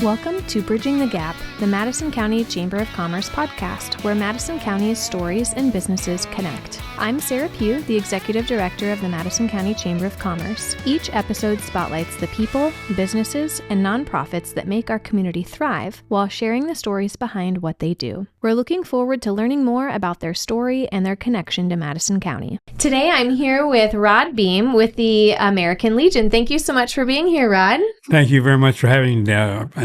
Welcome to Bridging the Gap, the Madison County Chamber of Commerce podcast, where Madison County's stories and businesses connect. I'm Sarah Pugh, the Executive Director of the Madison County Chamber of Commerce. Each episode spotlights the people, businesses, and nonprofits that make our community thrive while sharing the stories behind what they do. We're looking forward to learning more about their story and their connection to Madison County. Today, I'm here with Rod Beam with the American Legion. Thank you so much for being here, Rod. Thank you very much for having me.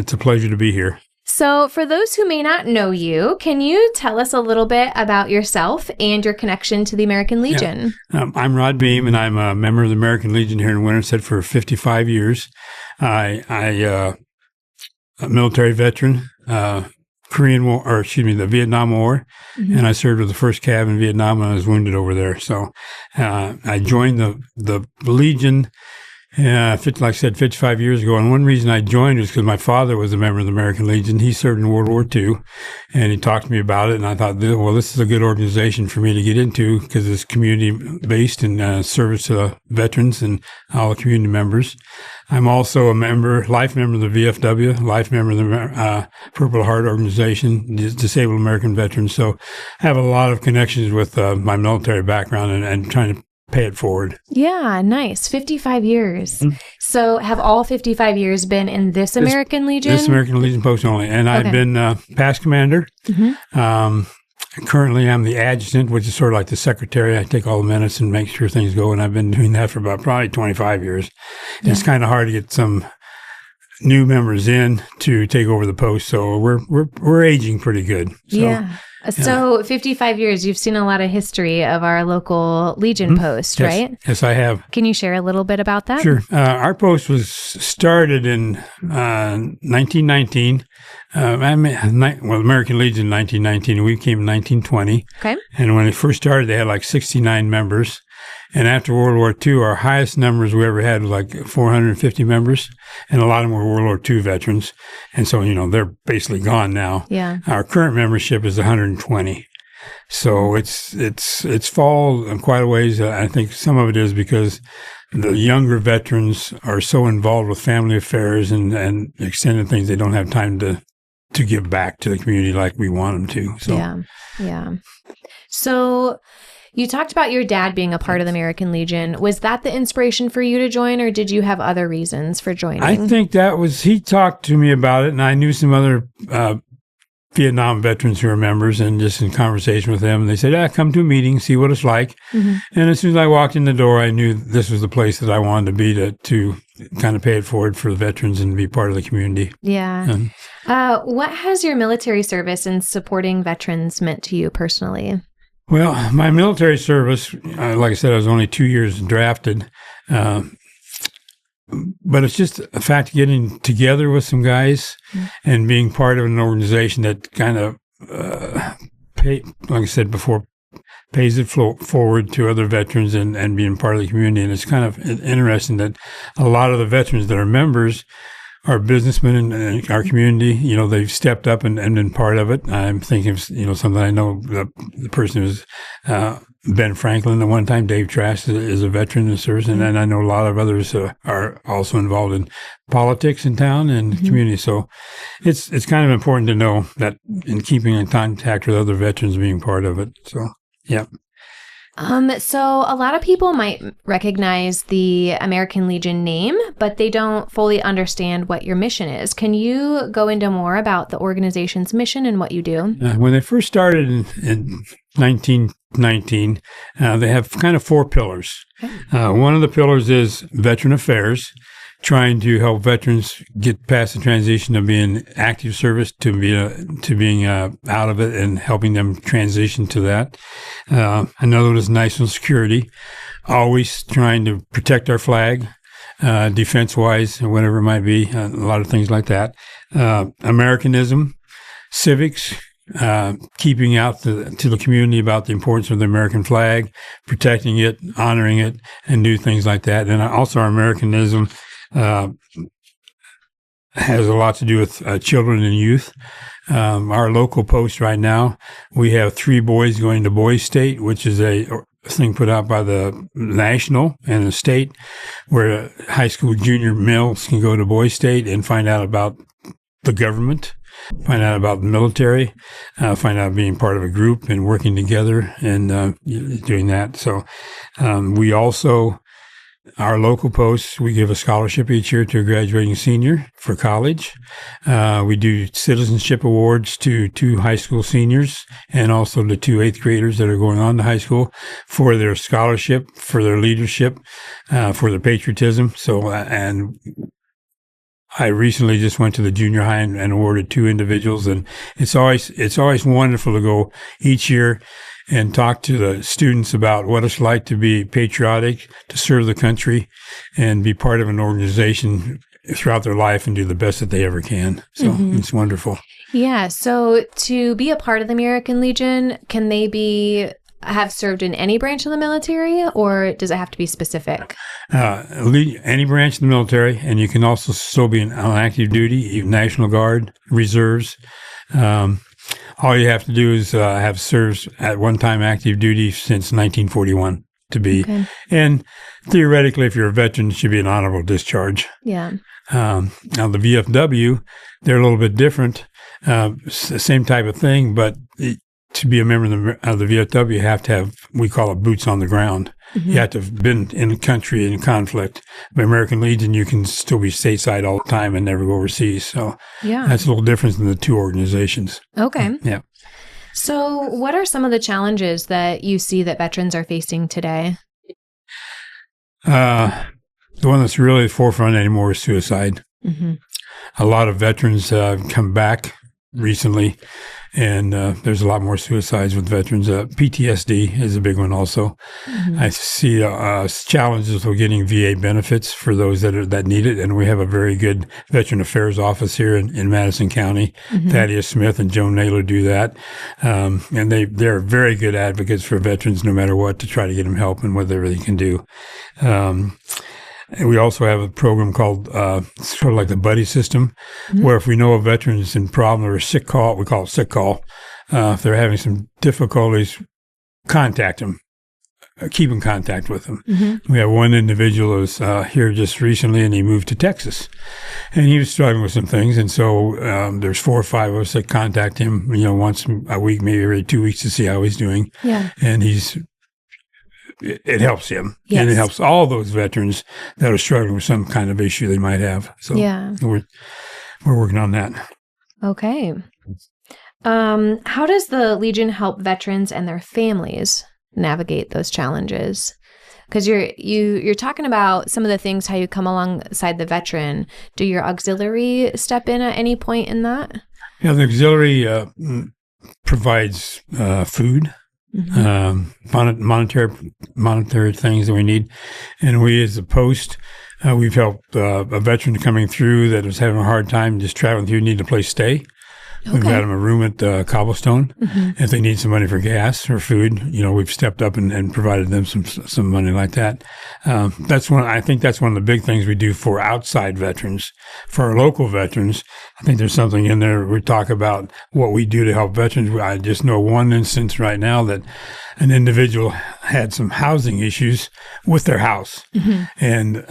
It's a pleasure to be here. So for those who may not know you, can you tell us a little bit about yourself and your connection to the American Legion? Yeah. I'm Rod Beam, and I'm a member of the American Legion here in Winterset for 55 years. A military veteran, the Vietnam War, and I served with the First Cavalry in Vietnam and I was wounded over there. So I joined the Legion, like I said, 55 years ago. And one reason I joined was because my father was a member of the American Legion. He served in World War II, and he talked to me about it. And I thought, well, this is a good organization for me to get into because it's community-based and service to veterans and all the community members. I'm also a life member of the VFW, life member of the Purple Heart Organization, Disabled American Veterans. So I have a lot of connections with my military background and trying to pay it forward. Yeah, nice. 55 years. Mm-hmm. So have all 55 years been in this American Legion? This American Legion post only. And I've been past commander. Currently, I'm the adjutant, which is sort of like the secretary. I take all the minutes and make sure things go. And I've been doing that for about probably 25 years. Yeah. It's kind of hard to get some new members in to take over the post. So we're aging pretty good. So, yeah. So 55 years, you've seen a lot of history of our local Legion post, right? Yes, I have. Can you share a little bit about that? Sure. Our post was started in 1919. American Legion in 1919. We came in 1920. Okay. And when it first started, they had like 69 members. And after World War II, our highest numbers we ever had was like 450 members, and a lot of them were World War II veterans. And so, they're basically gone now. Yeah. Our current membership is 120. So it's fall in quite a ways. I think some of it is because the younger veterans are so involved with family affairs and extended things, they don't have time to give back to the community like we want them to. So. Yeah. So you talked about your dad being a part of the American Legion. Was that the inspiration for you to join, or did you have other reasons for joining? I think he talked to me about it, and I knew some other Vietnam veterans who were members, and just in conversation with them, they said, come to a meeting, see what it's like. Mm-hmm. And as soon as I walked in the door, I knew this was the place that I wanted to be to kind of pay it forward for the veterans and be part of the community. Yeah. What has your military service and supporting veterans meant to you personally? Well, my military service, like I said, I was only 2 years drafted. But it's just a fact of getting together with some guys and being part of an organization that kind of, like I said before, pays it forward to other veterans and being part of the community. And it's kind of interesting that a lot of the veterans that are members are businessmen in our community. They've stepped up and been part of it. I'm thinking of, something I know, the person who's Ben Franklin at one time. Dave Trask is a veteran in the service, and then I know a lot of others are also involved in politics in town and community. So it's kind of important to know that in keeping in contact with other veterans, being part of it. So, yeah. So a lot of people might recognize the American Legion name, but they don't fully understand what your mission is. Can you go into more about the organization's mission and what you do? When they first started in 1919, they have kind of 4 pillars. Okay. One of the pillars is veteran affairs, trying to help veterans get past the transition of being active service to being out of it and helping them transition to that. Another is national security, always trying to protect our flag, defense-wise, or whatever it might be, a lot of things like that. Americanism, civics, keeping out to the community about the importance of the American flag, protecting it, honoring it, and do things like that. And also our Americanism has a lot to do with children and youth. Our local post right now, we have 3 boys going to Boys State, which is a thing put out by the national and the state, where high school junior males can go to Boys State and find out about the government, find out about the military, find out being part of a group and working together and doing that. So we also, our local posts, we give a scholarship each year to a graduating senior for college. We do citizenship awards to 2 high school seniors and also the 2 8th graders that are going on to high school for their scholarship, for their leadership, for their patriotism. So, and I recently just went to the junior high and awarded 2 individuals, and it's always wonderful to go each year and talk to the students about what it's like to be patriotic, to serve the country, and be part of an organization throughout their life and do the best that they ever can. So it's wonderful. Yeah. So to be a part of the American Legion, can they have served in any branch of the military, or does it have to be specific? Any branch of the military, and you can also still be on active duty, National Guard, reserves. All you have to do is have served at one time active duty since 1941 to be. Okay. And theoretically, if you're a veteran, it should be an honorable discharge. Yeah. Now, the VFW, they're a little bit different. Same type of thing, but to be a member of the VFW, you have to have, we call it boots on the ground. You have to have been in the country in conflict. But American Legion, you can still be stateside all the time and never go overseas. So that's a little different than the 2 organizations. Okay. Yeah. So what are some of the challenges that you see that veterans are facing today? The one that's really at the forefront anymore is suicide. A lot of veterans come back recently, and there's a lot more suicides with veterans. PTSD is a big one also. I see challenges with getting VA benefits for those that need it, and we have a very good Veteran Affairs office here in Madison County. Thaddeus Smith and Joan Naylor do that, and they're very good advocates for veterans no matter what, to try to get them help and whatever they can do. And we also have a program called sort of like the buddy system, where if we know a veteran is in problem or a sick call, we call it sick call. If they're having some difficulties, contact them, keep in contact with them. We have one individual who was here just recently, and he moved to Texas, and he was struggling with some things. And so there's 4 or 5 of us that contact him, once a week, maybe every 2 weeks, to see how he's doing. Yeah, and it helps him, and it helps all those veterans that are struggling with some kind of issue they might have. So we're working on that. Okay. How does the Legion help veterans and their families navigate those challenges? Because you're talking about some of the things, how you come alongside the veteran. Do your auxiliary step in at any point in that? Yeah, the auxiliary provides food. Monetary things that we need. And we, as a post, we've helped a veteran coming through that was having a hard time just traveling through, need a place to stay. Okay. We've got them a room at Cobblestone. If they need some money for gas or food, we've stepped up and provided them some money like that. I think that's one of the big things we do for outside veterans. For our local veterans, I think there's something in there. We talk about what we do to help veterans. I just know one instance right now that an individual had some housing issues with their house, and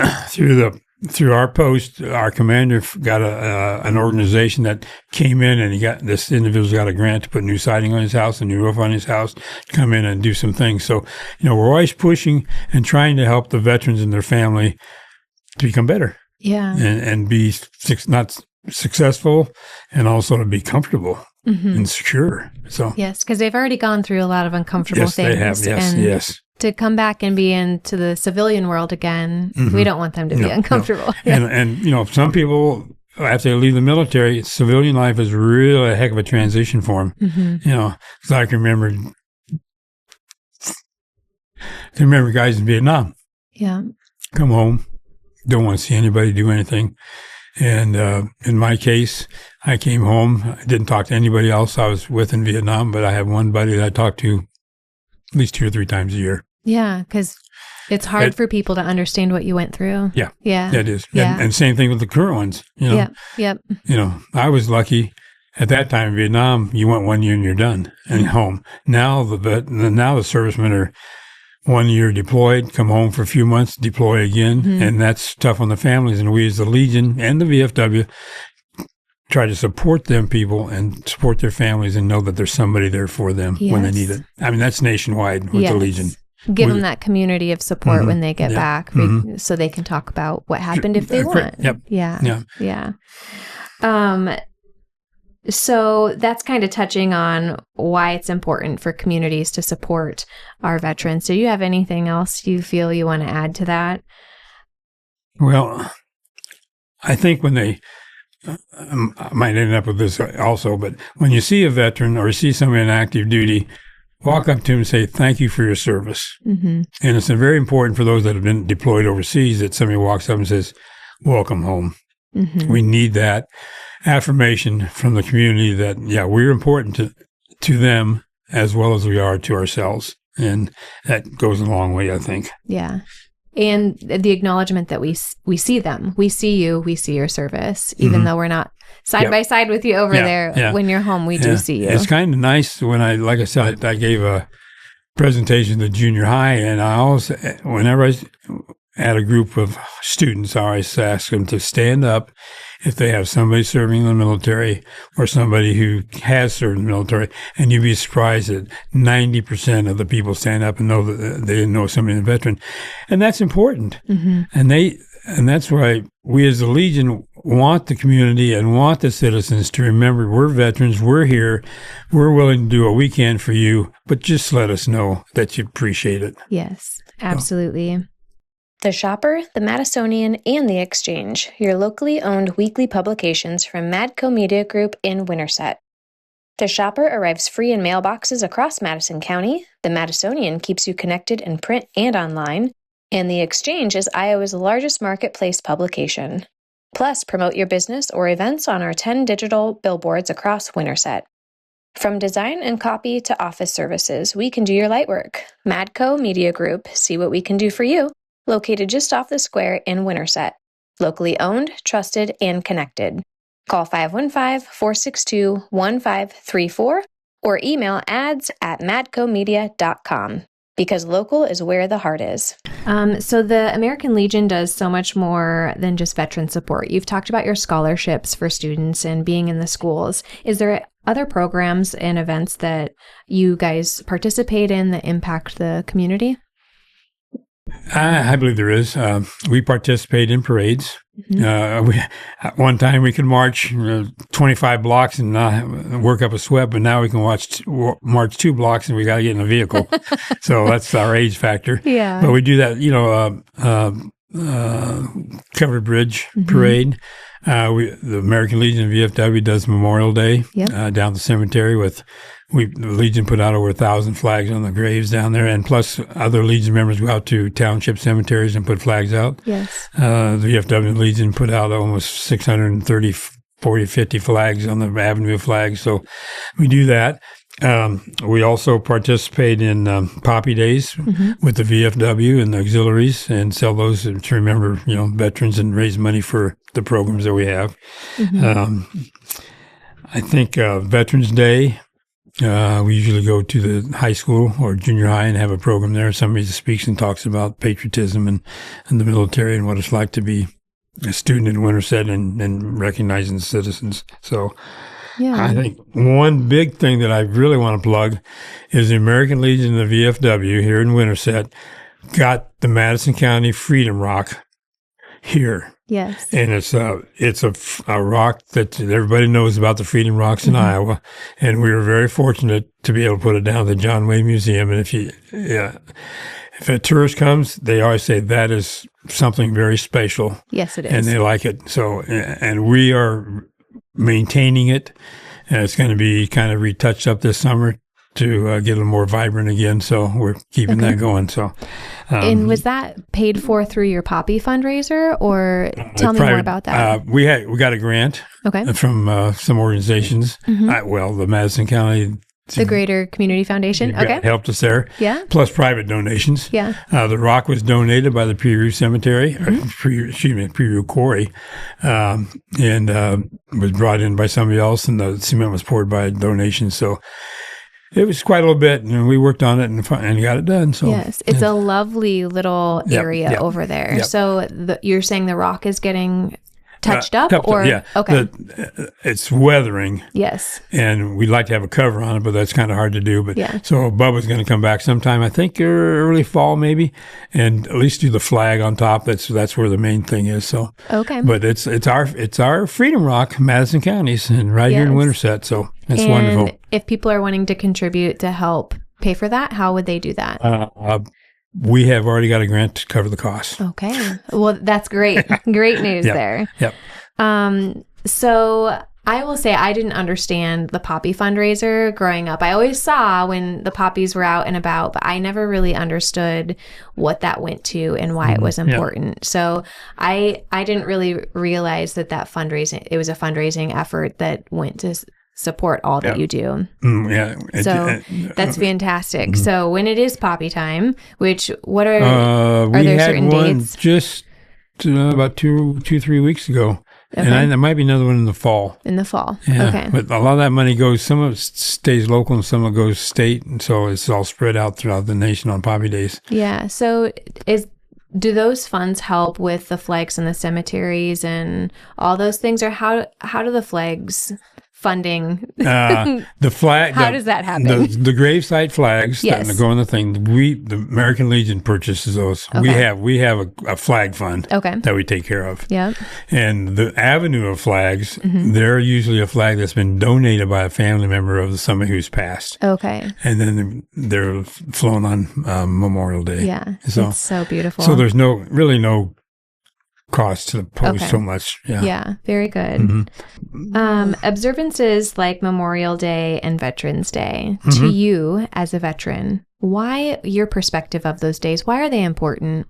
through our post, our commander got an organization that came in, and this individual's got a grant to put new siding on his house, a new roof on his house, to come in and do some things. So, we're always pushing and trying to help the veterans and their family to become better. Yeah. And be not successful, and also to be comfortable and secure. So yes, because they've already gone through a lot of uncomfortable things. Yes, they have. Yes. To come back and be into the civilian world again, we don't want them to be uncomfortable. No. And some people, after they leave the military, civilian life is really a heck of a transition for them. Because I can remember guys in Vietnam. Yeah. Come home, don't want to see anybody do anything. And in my case, I came home. I didn't talk to anybody else I was with in Vietnam, but I have one buddy that I talk to at least 2 or 3 times a year. Yeah, because it's hard for people to understand what you went through. Yeah. Yeah. It is. Yeah. And same thing with the current ones. Yep. I was lucky. At that time in Vietnam, you went 1 year and you're done and home. Now the servicemen are 1 year deployed, come home for a few months, deploy again, and that's tough on the families. And we as the Legion and the VFW try to support them people and support their families and know that there's somebody there for them when they need it. I mean, that's nationwide with the Legion. Give them that community of support when they get back so they can talk about what happened if they want. Yeah. So that's kind of touching on why it's important for communities to support our veterans. Do you have anything else you feel you want to add to that? Well, I think when they I might end up with this also, but when you see a veteran or you see somebody on active duty, walk up to him and say, thank you for your service. And it's very important for those that have been deployed overseas that somebody walks up and says, welcome home. We need that affirmation from the community that, we're important to them as well as we are to ourselves. And that goes a long way, I think. Yeah. And the acknowledgement that we see them. We see you. We see your service. Even though we're not side by side with you over there. When you're home, we do see you. It's kind of nice when like I said, I gave a presentation to junior high, and I always, whenever I had a group of students, I always ask them to stand up if they have somebody serving in the military or somebody who has served in the military, and you'd be surprised that 90% of the people stand up and know that they know somebody, a veteran. And that's important. And that's why we as the Legion want the community and want the citizens to remember we're veterans, we're here, we're willing to do what we can for you, but just let us know that you appreciate it. Yes, absolutely. The Shopper, the Madisonian, and the Exchange, your locally owned weekly publications from Madco Media Group in Winterset. The Shopper arrives free in mailboxes across Madison County, the Madisonian keeps you connected in print and online, and the Exchange is Iowa's largest marketplace publication. Plus, promote your business or events on our 10 digital billboards across Winterset. From design and copy to office services, we can do your light work. Madco Media Group, see what we can do for you. Located just off the square in Winterset. Locally owned, trusted, and connected. Call 515-462-1534 or email ads@madcomedia.com because local is where the heart is. So the American Legion does so much more than just veteran support. You've talked about your scholarships for students and being in the schools. Is there other programs and events that you guys participate in that impact the community? I believe there is. We participate in parades. At one time we could march 25 blocks and not work up a sweat, but now we can march 2 blocks and we got to get in a vehicle. So that's our age factor. But we do that, covered bridge parade. The American Legion of VFW does Memorial Day down at the cemetery the Legion put out over 1,000 flags on the graves down there, and plus other Legion members go out to township cemeteries and put flags out. The VFW Legion put out almost 630, 40, 50 flags on the Avenue of Flags. So we do that. We also participate in Poppy Days with the VFW and the auxiliaries and sell those to remember, veterans and raise money for the programs that we have. I think Veterans Day, we usually go to the high school or junior high and have a program there. Somebody speaks and talks about patriotism and the military and what it's like to be a student in Winterset and recognizing citizens. So I think one big thing that I really want to plug is the American Legion of the VFW here in Winterset got the Madison County Freedom Rock here. And it's a rock that everybody knows about, the Freedom Rocks in Iowa, and we were very fortunate to be able to put it down at the John Wayne Museum. And if a tourist comes, they always say that is something very special. Yes, it is, and they like it. So, and we are maintaining it, and it's going to be kind of retouched up this summer to get a little more vibrant again. So we're keeping that going. So, and was that paid for through your Poppy fundraiser, or tell me more about that? We got a grant from some organizations. The Madison County, the Greater Community Foundation, helped us there. Plus private donations. The rock was donated by the Preview Cemetery, Preview Quarry, and was brought in by somebody else, and the cement was poured by a donation. So it was quite a little bit, and we worked on it and got it done. So it's a lovely little area over there. So you're saying the rock is getting touched up, or yeah. okay, It's weathering. yes, And we'd like to have a cover on it, but that's kind of hard to do. But yeah. so Bubba's going to come back sometime, I think early fall maybe, and at least do the flag on top. That's where the main thing is. So Okay, but it's our Freedom Rock, Madison County's, and right here in Yes. Winterset. So it's and wonderful. if people are wanting to contribute to help pay for that, how would they do that? We have already got a grant to cover the cost. Okay, well, that's great. Great news Yep. there. Yep. So I will say I didn't understand the poppy fundraiser growing up. I always saw when the poppies were out and about, but I never really understood what that went to and why it was important. So I didn't really realize that fundraising, it was a fundraising effort that went to support all that you do. Yeah. So that's fantastic. So when it is poppy time, what are there certain dates? Just about 2-3 weeks ago. Okay. And there might be another one in the fall. In the fall. Yeah, Okay. but a lot of that money goes, some of it stays local and some of it goes state. And so it's all spread out throughout the nation on Poppy Days. Yeah. So do those funds help with the flags in the cemeteries and all those things? Or how do the flags funding? The flag. How does that happen? The gravesite flags Yes. that go on the thing. The American Legion purchases those. Okay. We have a flag fund Okay. that we take care of. Yep. And the avenue of flags, Mm-hmm. they're usually a flag that's been donated by a family member of somebody who's passed. Okay. And then they're flown on Memorial Day. Yeah. So It's so beautiful. So there's really no cost to the post Okay. so much. Yeah. Yeah, very good. Mm-hmm. Observances like Memorial Day and Veterans Day, to Mm-hmm. you as a veteran, why your perspective of those days? Why are they important?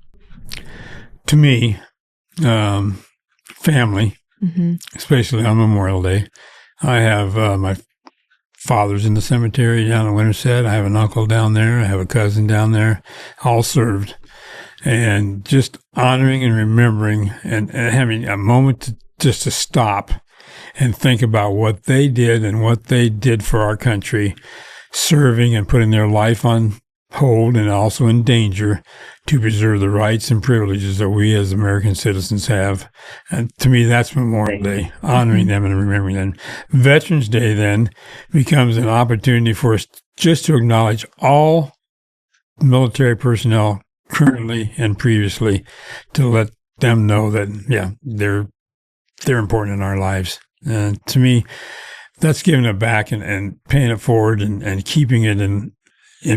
To me, family, Mm-hmm. especially on Memorial Day. I have my father's in the cemetery down in Winterset. I have an uncle down there. I have a cousin down there, all served. And just honoring and remembering and having a moment to stop and think about what they did and what they did for our country, serving and putting their life on hold and also in danger to preserve the rights and privileges that we as American citizens have. And to me, that's Memorial Day, honoring them and remembering them. Veterans Day then becomes an opportunity for us just to acknowledge all military personnel currently and previously, to let them know that, they're important in our lives. And to me, that's giving it back and paying it forward and keeping it in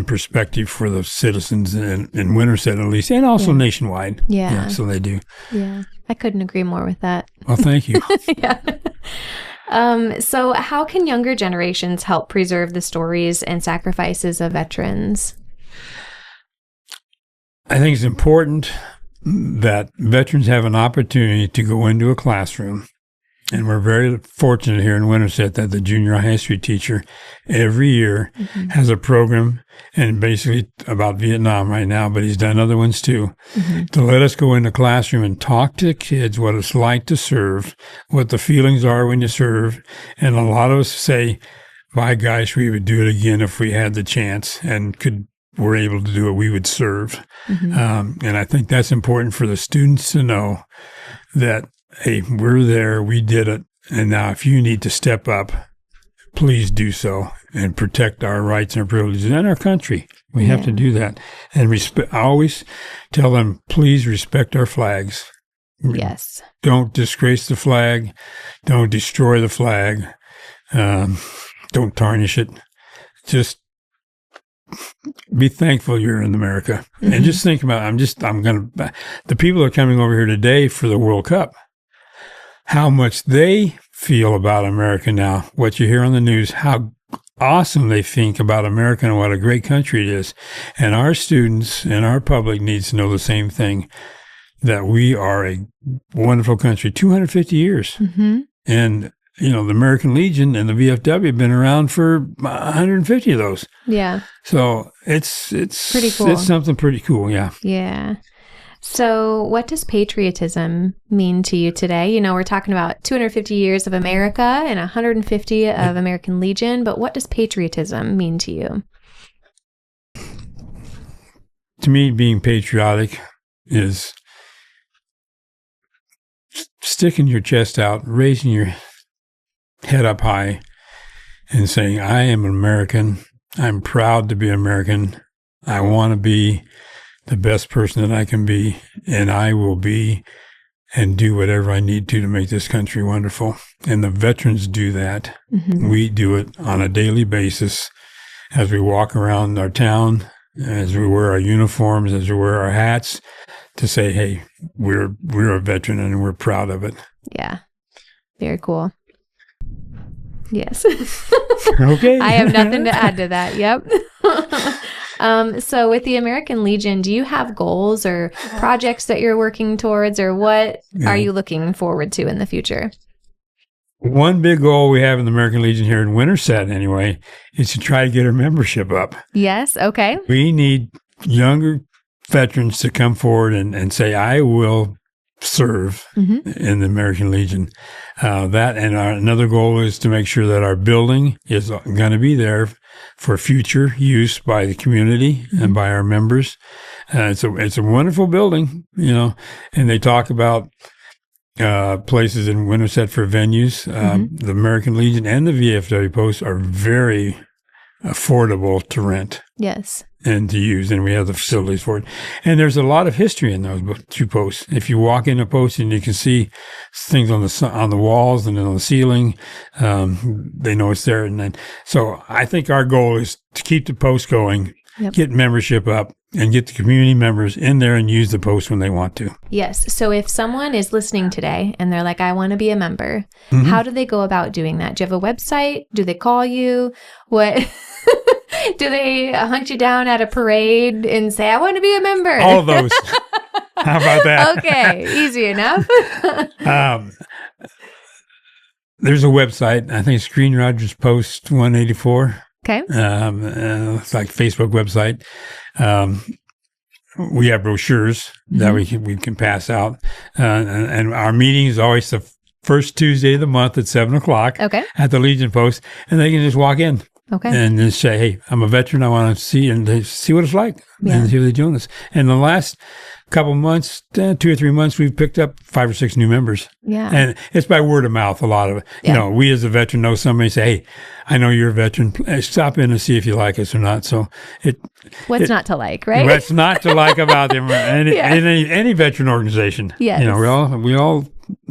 perspective for the citizens in Winterset at least, and also nationwide. Yeah. So they do. Yeah. I couldn't agree more with that. Well, thank you. Yeah. So how can younger generations help preserve the stories and sacrifices of veterans? I think it's important that veterans have an opportunity to go into a classroom. And we're very fortunate here in Winterset that the junior high history teacher every year has a program, and basically about Vietnam right now, but he's done other ones too, to let us go in the classroom and talk to the kids what it's like to serve, what the feelings are when you serve. And a lot of us say, by gosh, we would do it again if we had the chance and were able to do it, we would serve. And I think that's important for the students to know that, hey, we're there, we did it, and now if you need to step up, please do so and protect our rights and our privileges and our country. We have to do that. And I always tell them, please respect our flags. Yes. Don't disgrace the flag. Don't destroy the flag. Don't tarnish it. Just be thankful you're in America. And just think about, the people that are coming over here today for the World Cup, how much they feel about America now, what you hear on the news, how awesome they think about America and what a great country it is. And our students and our public needs to know the same thing, that we are a wonderful country, 250 years. And, the American Legion and the VFW have been around for 150 of those. Yeah. So it's pretty cool. It's something pretty cool. Yeah. Yeah. So what does patriotism mean to you today? We're talking about 250 years of America and 150 of American Legion, but what does patriotism mean to you? To me, being patriotic is sticking your chest out, raising your head up high, and saying, I am an American. I'm proud to be American. I want to be the best person that I can be, and I will be and do whatever I need to make this country wonderful. And the veterans do that. Mm-hmm. We do it on a daily basis as we walk around our town, as we wear our uniforms, as we wear our hats, to say, hey, we're a veteran and we're proud of it. Yeah. Very cool. Yes. Okay. I have nothing to add to that. Yep. So with the American Legion, do you have goals or projects that you're working towards, or what are you looking forward to in the future? One big goal we have in the American Legion here in Winterset, anyway, is to try to get our membership up. Yes. Okay. We need younger veterans to come forward and say, I will serve in the American Legion. Another goal is to make sure that our building is going to be there for future use by the community and by our members. It's a wonderful building, and they talk about places in Winterset for venues. The American Legion and the VFW posts are very affordable to rent. Yes. And to use, and we have the facilities for it. And there's a lot of history in those two posts. If you walk in a post and you can see things on the walls and on the ceiling, they know it's there. And then, so I think our goal is to keep the post going, get membership up, and get the community members in there and use the post when they want to. Yes. So if someone is listening today and they're like, I want to be a member, how do they go about doing that? Do you have a website? Do they call you? What? Do they hunt you down at a parade and say, I want to be a member? All of those. How about that? Okay. Easy enough. There's a website. I think it's Green Rogers Post 184. Okay. It's like a Facebook website. We have brochures that we can pass out. And our meeting is always the first Tuesday of the month at 7:00 at the Legion Post. And they can just walk in. Okay. And just say, hey, I'm a veteran. I want to see what it's like and see what they join us. And the last couple of months, 2 or 3 months, we've picked up 5 or 6 new members. Yeah. And it's by word of mouth, a lot of it. Yeah. We as a veteran know somebody, say, hey, I know you're a veteran. Stop in and see if you like us or not. So what's not to like, right? What's not to like about them? Any veteran organization. Yes. We all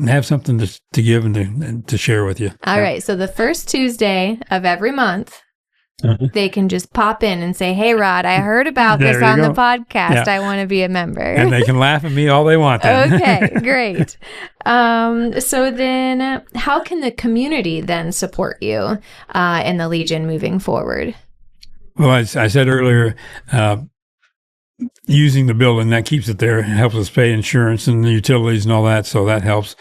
have something to give and to share with you. All right. So the first Tuesday of every month, they can just pop in and say, hey, Rod, I heard about this on the podcast. I want to be a member. And they can laugh at me all they want then. Okay, great. So then how can the community then support you in the Legion moving forward? Well, as I said earlier, using the building, that keeps it there. It helps us pay insurance and the utilities and all that, so that helps.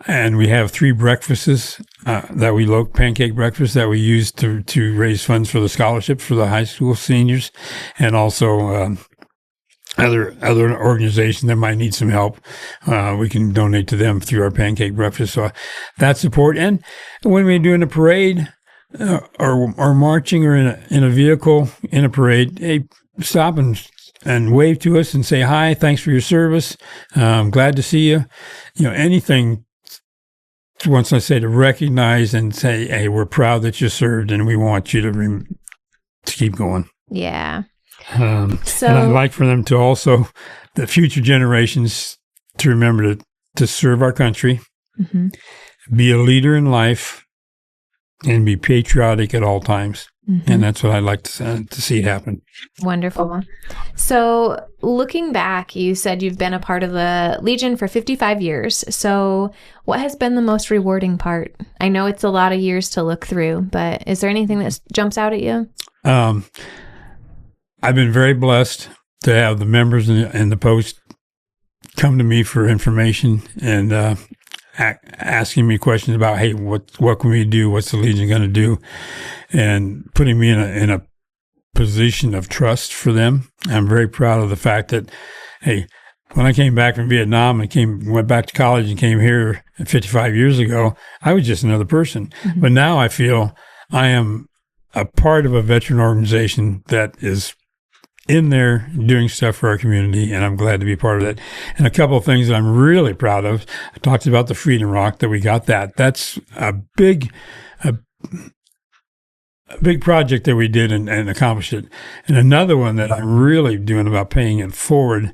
And we have 3 breakfasts pancake breakfasts that we use to raise funds for the scholarships for the high school seniors, and also other organizations that might need some help. We can donate to them through our pancake breakfast. So that support. And when we're doing a parade or marching or in a vehicle in a parade, hey, stop and wave to us and say, hi, thanks for your service. I'm glad to see you. Anything, once I say, to recognize and say, hey, we're proud that you served and we want you to keep going. Yeah. And I'd like for them to also, the future generations, to remember to serve our country, be a leader in life, and be patriotic at all times. And that's what I'd like to see happen. Wonderful. So looking back, you said you've been a part of the Legion for 55 years. So what has been the most rewarding part? I know it's a lot of years to look through, but is there anything that jumps out at you? I've been very blessed to have the members in the post come to me for information and asking me questions about, hey, what can we do? What's the Legion going to do? And putting me in a position of trust for them. I'm very proud of the fact that, hey, when I came back from Vietnam and went back to college and came here 55 years ago, I was just another person. But now I feel I am a part of a veteran organization that is in there doing stuff for our community, and I'm glad to be part of it. And a couple of things that I'm really proud of. I talked about the Freedom Rock, that we got that. That's a big project that we did and accomplished it. And another one that I'm really doing about paying it forward.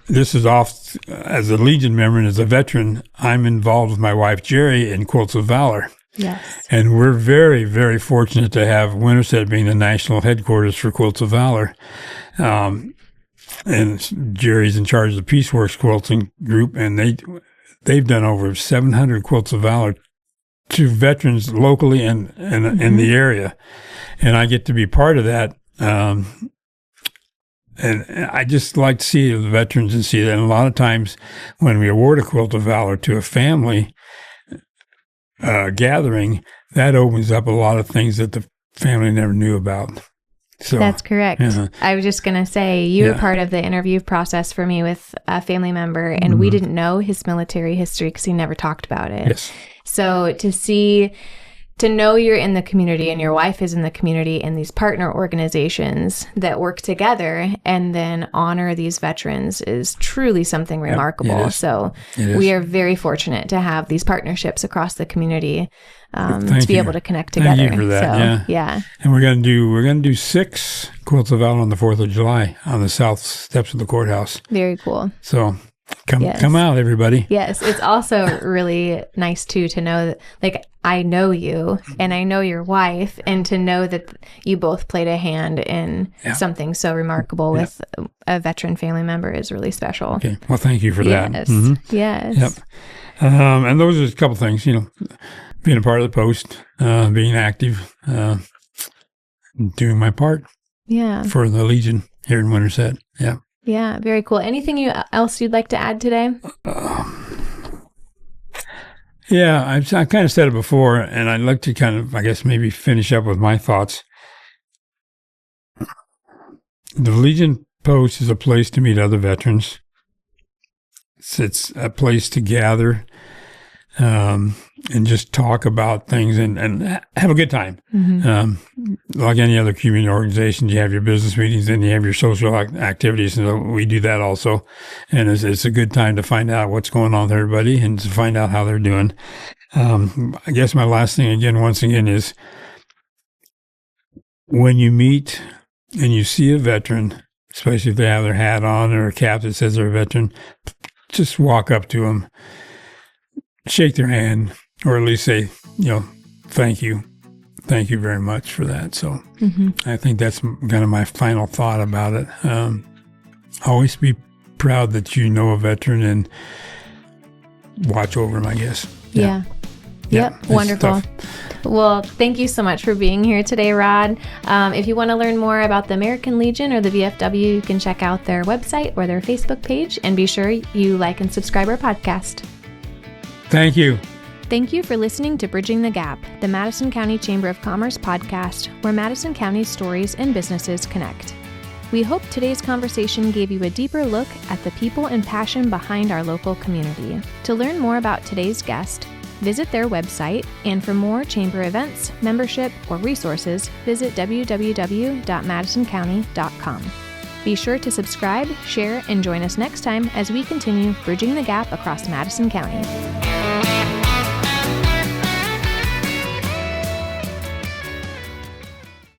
This is off as a Legion member and as a veteran. I'm involved with my wife Jerry in Quilts of Valor. Yes. And we're very, very fortunate to have Winterset being the national headquarters for Quilts of Valor. And Jerry's in charge of the Peaceworks Quilting Group, and they've done over 700 Quilts of Valor to veterans locally and in the area. And I get to be part of that. And I just like to see the veterans and see that. And a lot of times when we award a Quilt of Valor to a family gathering, that opens up a lot of things that the family never knew about. So that's correct. I was just going to say, you were part of the interview process for me with a family member, and we didn't know his military history because he never talked about it. Yes. So to know you're in the community and your wife is in the community and these partner organizations that work together and then honor these veterans is truly something remarkable. So we are very fortunate to have these partnerships across the community to be able to connect together. Thank you for that. Yeah. And we're going to do 6 Quilts of Valor on the 4th of July on the south steps of the courthouse. Very cool. So come out, everybody. Yes. It's also really nice too to know that, like, I know you and I know your wife, and to know that you both played a hand in something so remarkable with a veteran family member is really special. Okay. Well, thank you for that. Yes. Yep. And those are a couple things, being a part of the post, being active, doing my part for the Legion here in Winterset. Yeah. Yeah, very cool. Anything else you'd like to add today? I kind of said it before, and I'd like to kind of, I guess, maybe finish up with my thoughts. The Legion Post is a place to meet other veterans. It's a place to gather and just talk about things and have a good time. Like any other community organization, you have your business meetings and you have your social activities, and so we do that also. And it's a good time to find out what's going on with everybody and to find out how they're doing. I guess my last thing, once again, is when you meet and you see a veteran, especially if they have their hat on or a cap that says they're a veteran, just walk up to them, shake their hand, or at least say, thank you. Thank you very much for that. So I think that's kind of my final thought about it. Always be proud that you know a veteran and watch over them, I guess. Yeah. Yep. Wonderful. Well, thank you so much for being here today, Rod. If you want to learn more about the American Legion or the VFW, you can check out their website or their Facebook page, and be sure you like and subscribe our podcast. Thank you. Thank you for listening to Bridging the Gap, the Madison County Chamber of Commerce podcast, where Madison County's stories and businesses connect. We hope today's conversation gave you a deeper look at the people and passion behind our local community. To learn more about today's guest, visit their website, and for more chamber events, membership, or resources, visit www.madisoncounty.com. Be sure to subscribe, share, and join us next time as we continue bridging the gap across Madison County.